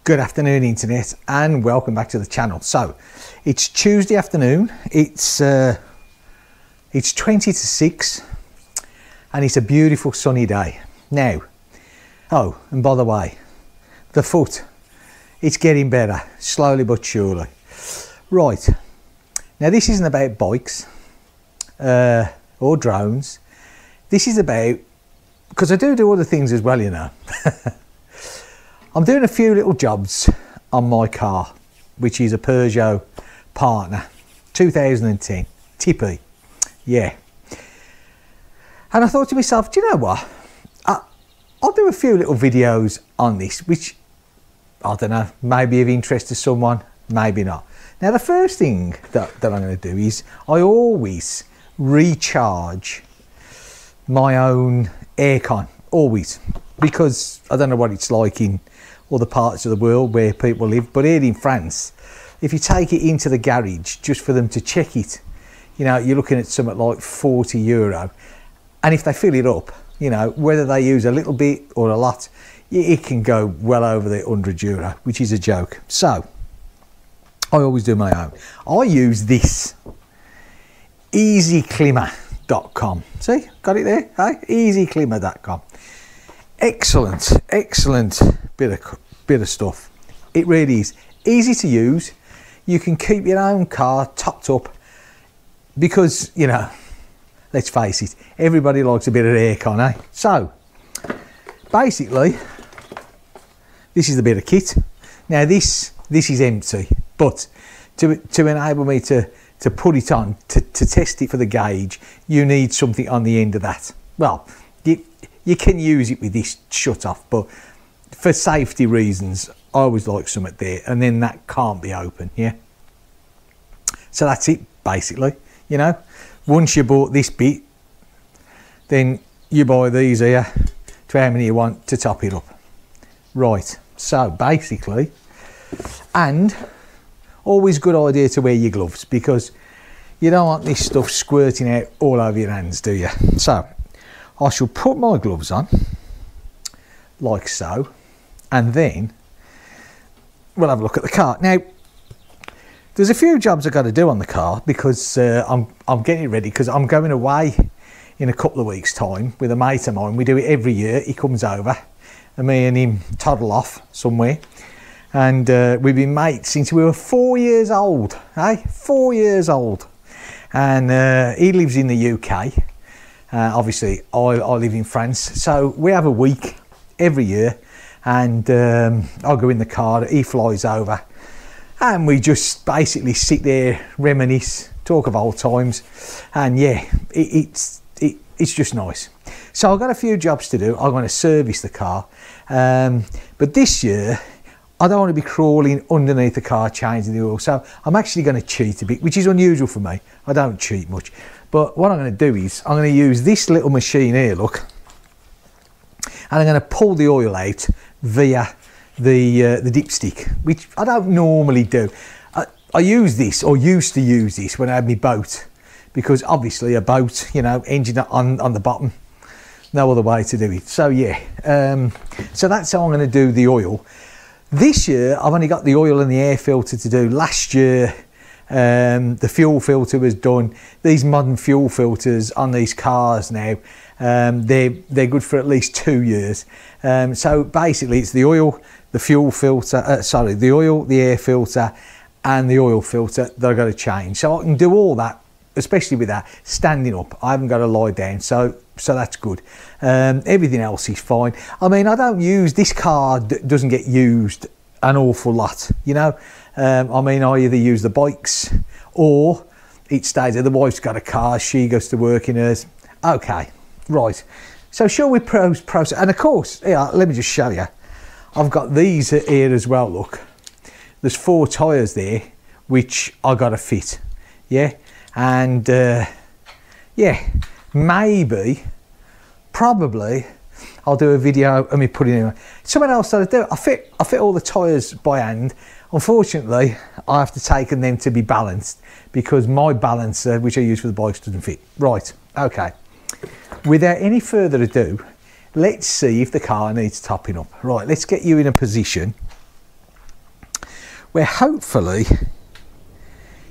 Good afternoon, internet, and welcome back to the channel. So it's Tuesday afternoon, it's 20 to 6 and it's a beautiful sunny day now. Oh, and by the way, the foot, it's getting better slowly but surely. Right, now this isn't about bikes or drones. This is about, because I do other things as well, you know. I'm doing a few little jobs on my car, which is a Peugeot Partner 2010 tepee. Yeah. And I thought to myself, do you know what? I'll do a few little videos on this, which, I don't know, maybe of interest to someone, maybe not. Now, the first thing that I'm going to do is I always recharge my own aircon, always, because I don't know what it's like in other parts of the world where people live, but here in France, if you take it into the garage just for them to check it, you know, you're looking at something like €40, and if they fill it up, you know, whether they use a little bit or a lot, it can go well over the €100, which is a joke. So I always do my own. I use this easyclimber.com. See, got it there, hey? easyclimber.com. Excellent bit of stuff. It really is easy to use. You can keep your own car topped up because, you know, let's face it, everybody likes a bit of aircon, eh? So basically, this is the bit of kit. Now this is empty, but to enable me to put it on, to test it for the gauge, you need something on the end of that. Well, you can use it with this shut off, but for safety reasons, I always like something there, and then that can't be open, yeah? So that's it, basically, you know? Once you bought this bit, then you buy these here to how many you want to top it up. Right, so basically, and always good idea to wear your gloves, because you don't want this stuff squirting out all over your hands, do you? So I shall put my gloves on, like so, and then we'll have a look at the car. Now, there's a few jobs I've got to do on the car, because I'm getting ready, because I'm going away in a couple of weeks' time with a mate of mine. We do it every year. He comes over, and me and him toddle off somewhere. And we've been mates since we were 4 years old, eh? 4 years old. And he lives in the UK. Obviously, I live in France, so we have a week every year, and I'll go in the car, he flies over, and we just basically sit there, reminisce, talk of old times, and yeah, it's just nice. So I've got a few jobs to do. I'm going to service the car, but this year I don't want to be crawling underneath the car changing the oil, so I'm actually going to cheat a bit, which is unusual for me. I don't cheat much. But what I'm going to do is I'm going to use this little machine here, look, and I'm going to pull the oil out via the dipstick, which I don't normally do. I use this, or used to use this, when I had my boat, because obviously a boat, you know, engine on the bottom, no other way to do it. So yeah, so that's how I'm going to do the oil. This year I've only got the oil and the air filter to do. Last year the fuel filter was done. These modern fuel filters on these cars now, they're good for at least 2 years. So basically it's the oil, the fuel filter, the oil, the air filter and the oil filter that I've got to change. So I can do all that, especially with that, standing up. I haven't got to lie down, so that's good. Everything else is fine. I mean, I don't use, this car doesn't get used an awful lot, you know. I mean, I either use the bikes or it stays there. The wife's got a car, she goes to work in hers. Okay, right. So shall we process? And of course, yeah, let me just show you. I've got these here as well, look. There's 4 tyres there, which I got to fit, yeah. And yeah, maybe, probably, I'll do a video of me putting in. Something else that I do, I fit all the tyres by hand. Unfortunately, I have to take them to be balanced, because my balancer, which I use for the bikes, doesn't fit. Right, okay. Without any further ado, let's see if the car needs topping up. Right, let's get you in a position where hopefully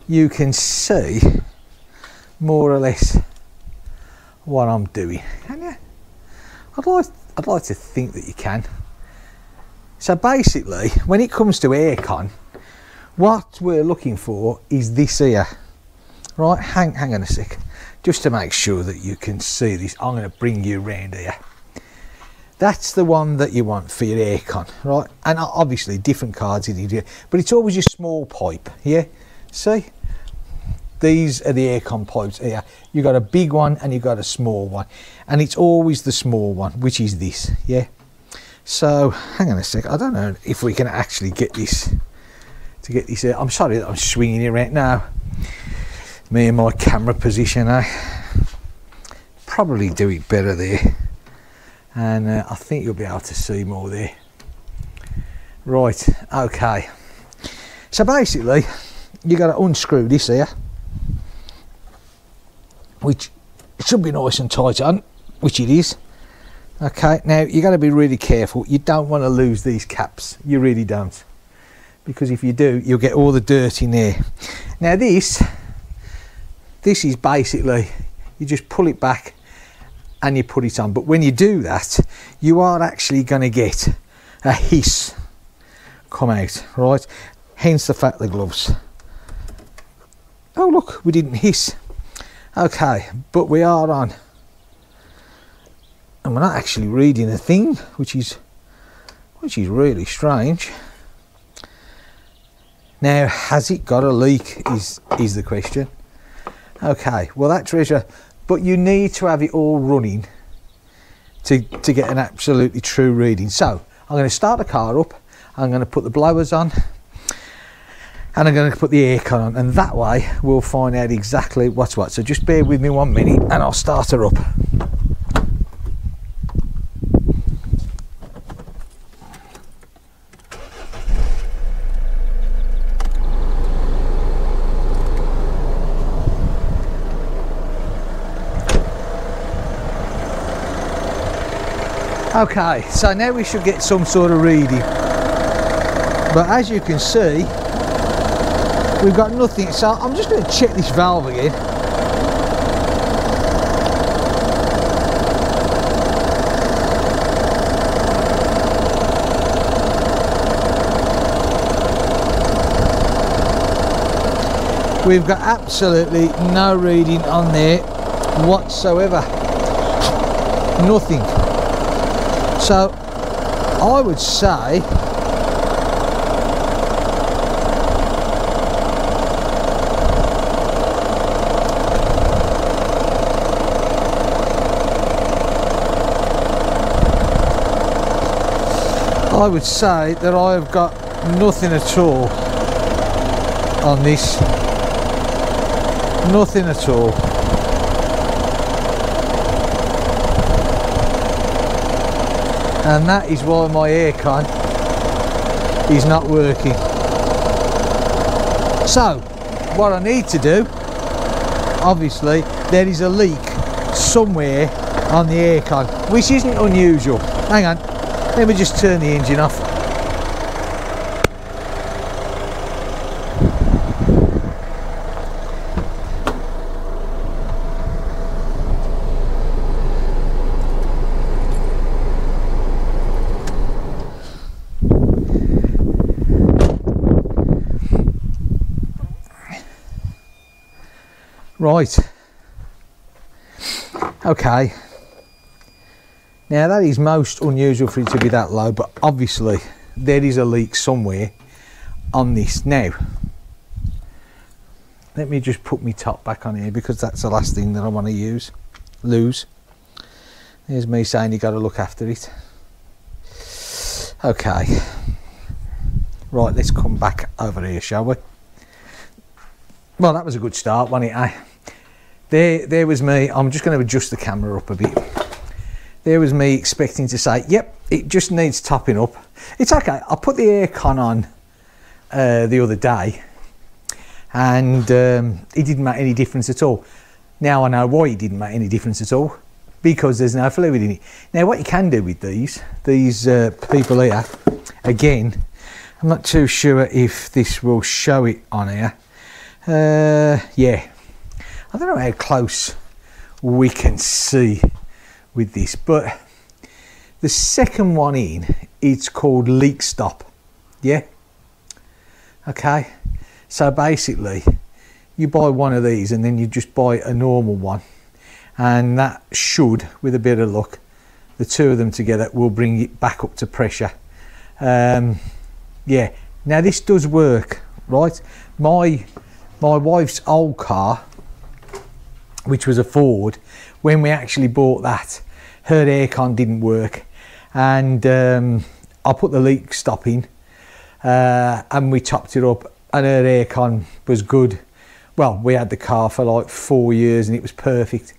you can see more or less what I'm doing. Can you? I'd like to think that you can. So basically, when it comes to aircon, what we're looking for is this here. Right, hang on a sec. Just to make sure that you can see this, I'm going to bring you around here. That's the one that you want for your aircon, right? And obviously different cards in here, but it's always your small pipe, yeah? See? These are the aircon pipes here. You've got a big one and you've got a small one. And it's always the small one, which is this, yeah? So, hang on a sec. I don't know if we can actually get this, to get this here. I'm sorry that I'm swinging it right now. Me and my camera position, probably do it better there. And I think you'll be able to see more there. Right, okay. So basically, you got to unscrew this here, which should be nice and tight on, which it is. Okay, now you got to be really careful. You don't want to lose these caps. You really don't, because if you do, you'll get all the dirt in there. Now this is basically, you just pull it back and you put it on. But when you do that, you are actually going to get a hiss come out, right? Hence the fact the gloves. Oh look, we didn't hiss. Okay, but we are on. And we're not actually reading a thing, which is really strange. Now, has it got a leak is the question. Okay, well that's treasure. But you need to have it all running to get an absolutely true reading. So I'm going to start the car up, I'm going to put the blowers on, and I'm going to put the aircon on, and that way we'll find out exactly what's what. So just bear with me 1 minute and I'll start her up. Okay, so now we should get some sort of reading, but as you can see, we've got nothing. So I'm just going to check this valve again. We've got absolutely no reading on there whatsoever, nothing. So I would say that I have got nothing at all on this, nothing at all. And that is why my aircon is not working. So what I need to do, obviously there is a leak somewhere on the aircon, which isn't unusual. Hang on, let me just turn the engine off. Right, okay, now that is most unusual for it to be that low, but obviously there is a leak somewhere on this. Now let me just put my top back on here, because that's the last thing that I want to lose. There's me saying you got to look after it. Okay, right, let's come back over here, shall we? Well, that was a good start, wasn't it, There was me. I'm just going to adjust the camera up a bit. There was me expecting to say, yep, it just needs topping up. It's okay. I put the aircon on the other day, and it didn't make any difference at all. Now I know why it didn't make any difference at all, because there's no fluid in it. Now what you can do with these people here, again, I'm not too sure if this will show it on here. Yeah, I don't know how close we can see with this, but the second one in, it's called leak stop. Yeah, okay, so basically you buy one of these and then you just buy a normal one, and that should, with a bit of luck, the two of them together will bring it back up to pressure. Yeah, now this does work, right? My wife's old car, which was a Ford, when we actually bought that, her aircon didn't work, and I put the leak stop in, and we topped it up, and her aircon was good. Well, we had the car for like 4 years and it was perfect.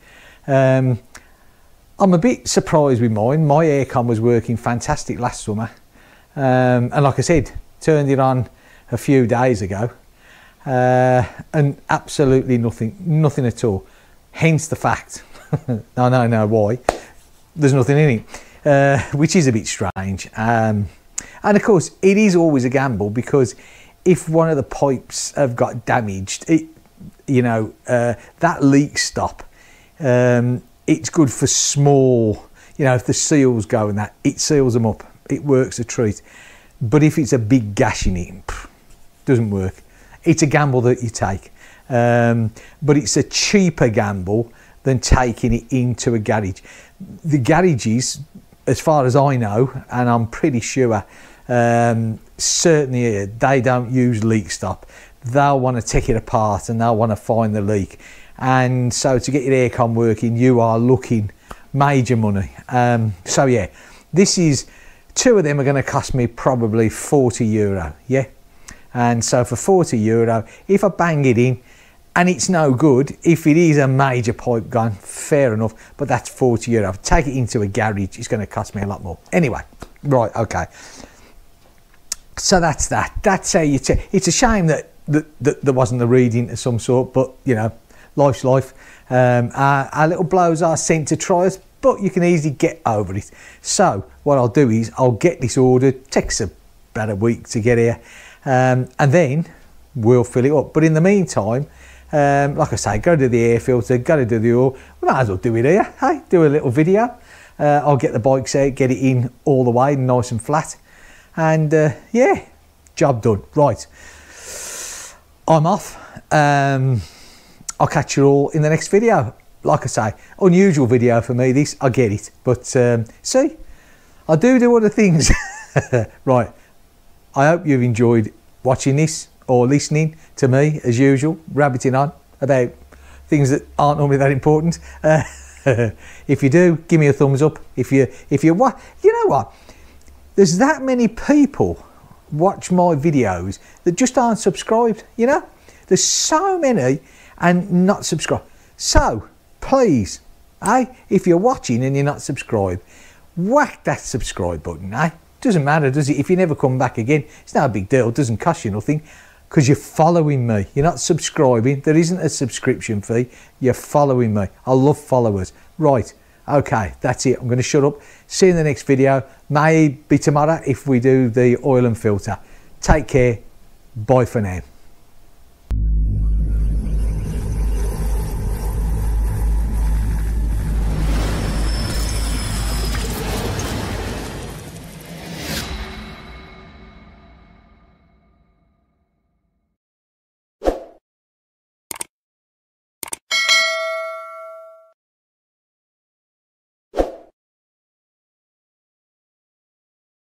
I'm a bit surprised with mine. My aircon was working fantastic last summer, and like I said, turned it on a few days ago, and absolutely nothing at all. Hence the fact, I don't know why, there's nothing in it, which is a bit strange. And of course, it is always a gamble, because if one of the pipes have got damaged, you know, that leak stop, it's good for small, you know, if the seals go and that, it seals them up, it works a treat. But if it's a big gash in it, doesn't work. It's a gamble that you take, but it's a cheaper gamble than taking it into a garage. The garages, as far as I know, and I'm pretty sure, certainly they don't use leak stop. They'll want to take it apart and they'll want to find the leak, and so to get your aircon working, you are looking major money. So yeah, this is, two of them are going to cost me probably €40. Yeah, and so for €40, if I bang it in and it's no good, if it is a major pipe gone, fair enough, but that's €40. If I take it into a garage, it's going to cost me a lot more. Anyway, right, okay, so that's that. That's how you it's a shame that there wasn't a reading of some sort, but you know, life's life. Our little blows are sent to try us, but you can easily get over it. So what I'll do is I'll get this ordered. Takes about a week to get here, and then we'll fill it up. But in the meantime, like I say, go to the air filter, go to do the oil. We might as well do it here. Hey, do a little video. I'll get the bikes out, get it in all the way, nice and flat, and yeah, job done. Right, I'm off. I'll catch you all in the next video. Like I say, unusual video for me this, I get it, but see, I do other things. Right, I hope you've enjoyed watching this or listening to me as usual, rabbiting on about things that aren't normally that important. If you do, give me a thumbs up. If you what, you know what, there's that many people watch my videos that just aren't subscribed. You know, there's so many and not subscribed. So please, if you're watching and you're not subscribed, whack that subscribe button. Doesn't matter, does it? If you never come back again, it's no big deal. It doesn't cost you nothing, because you're following me. You're not subscribing. There isn't a subscription fee. You're following me. I love followers. Right, okay, that's it. I'm going to shut up. See you in the next video. Maybe tomorrow if we do the oil and filter. Take care. Bye for now.